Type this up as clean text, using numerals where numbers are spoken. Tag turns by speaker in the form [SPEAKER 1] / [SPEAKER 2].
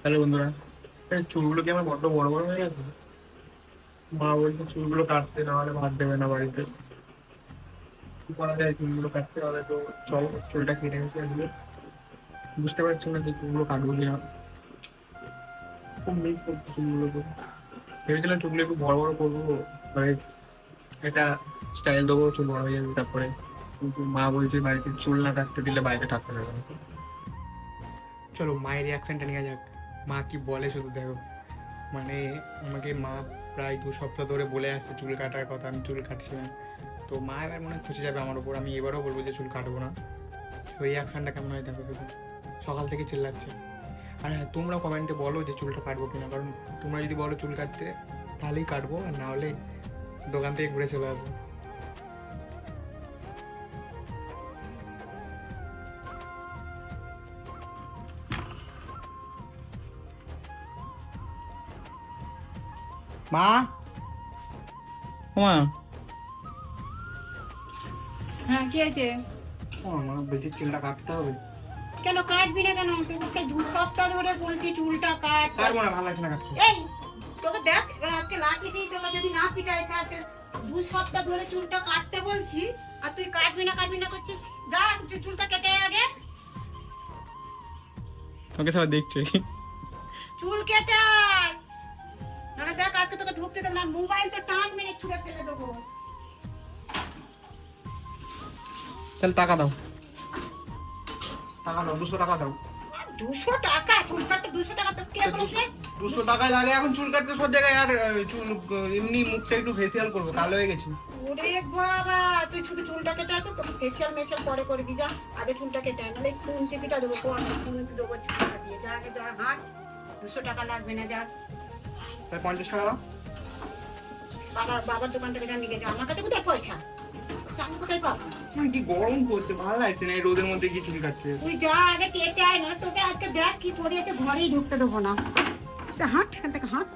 [SPEAKER 1] Hello বন্ধুরা, এই চুলগুলো কি আমার বড্ড বড় বড় হয়ে গেছে? মা বলছে চুলগুলো কাটতে, না হলে ভাত দেবে না বাড়িতে। কি করা যায়? চুলগুলো কাটতে হবে তো। চল, চুলটা কেটে গেছে আজকে। বুঝতে পারছি না যে চুলগুলো কাটবো কিনা। খুব মিস করছি চুলগুলোকে। ভেবেছিলাম চুলগুলো একটু বড় বড় করবো, মানে এটা স্টাইল দেবো, চুল বড় হয়ে যাবে তারপরে। কিন্তু মা বলছে বাড়িতে চুল না কাটতে দিলে বাইরে থাকতে দেবে না। চলো মায়ের রিয়াকশনটা নেওয়া যাক, মা কি বলে শুধু দেখো। মানে আমাকে মা প্রায় 2 সপ্তাহ ধরে বলে আসছে চুল কাটার কথা, আমি চুল কাটছি না। তো মা এবার মনে হয় খুশি যাবে আমার উপর, আমি এবারও বলবো যে চুল কাটবো না। ওই রিয়াকশনটা কেমন হয় দেখো শুধু। সকাল থেকে চিল্লাচ্ছে। আর হ্যাঁ, তোমরা কমেন্টে বলো যে চুলটা কাটবো কিনা, কারণ তোমরা যদি বলো চুল কাটতে তাহলেই কাটবো, আর না হলে দোকান থেকে ঘুরে চলে আসবো। মা, মা,
[SPEAKER 2] হ্যাঁ, কি আছে?
[SPEAKER 1] মা বলছি চুলটা কাটতে হবে।
[SPEAKER 2] কেন কাটবি না কেন? তোকে 2 সপ্তাহ ধরে বলছি চুলটা কাট।
[SPEAKER 1] কাটবো না, ভালো লাগছে না কাটতে।
[SPEAKER 2] এই, তোকে দেখ, এবার আজকে লাঠি দিই, তোকে যদি না পিটাই তাহলে 2 সপ্তাহ ধরে চুলটা কাটতে বলছি আর তুই কাটবি না করছিস। যা, চুলটা কেটে আয় আগে।
[SPEAKER 1] তোকে সবাই দেখছে।
[SPEAKER 2] চুল কেটে আয়, নাহলে দেখ আজকে তোকে ঢুকতে দেবো না। মোবাইল তো টান মেরে ছুঁড়ে ফেলে দেবো।
[SPEAKER 1] তাহলে টাকা দাও, টাকা দাও, 200 টাকা দাও।
[SPEAKER 2] 200 টাকা? চুল কাটতে 200 টাকা তো কে বলেছে?
[SPEAKER 1] 200 টাকায় লাগে এখন চুল কাটতে সব জায়গায়। আর চুল এমনি মুখটা একটু ফেসিয়াল করবো, কালো হয়ে গেছি।
[SPEAKER 2] ওরে বাবা, তুই শুধু চুলটা কেটে আয়, তো ফেসিয়াল মেশিয়াল পরে করবি। যা, আগে চুলটা কেটে আয়, নাহলে ফোন টিপিটা দেবো, ফোন দেবো ছাড়া দিয়ে। যা আগে যা, হাট। 200 টাকা লাগবে না, যা।
[SPEAKER 1] তাই 50 টাকা দাও।
[SPEAKER 2] বাবার দোকান থেকে যা নিয়ে যা। আমার কাছে কোথায় পয়সা? আমি কোথায় পাবো?
[SPEAKER 1] কি গরম করছে, ভালো লাগছে না এই রোদের মধ্যে কি চুল কাটছে।
[SPEAKER 2] তুই যা আগে কেটে আয়, না তোকে আজকে দেখ কি তোর এতে ঘরেই ঢুকতে দেবো না। হাট, এখান থেকে হাট।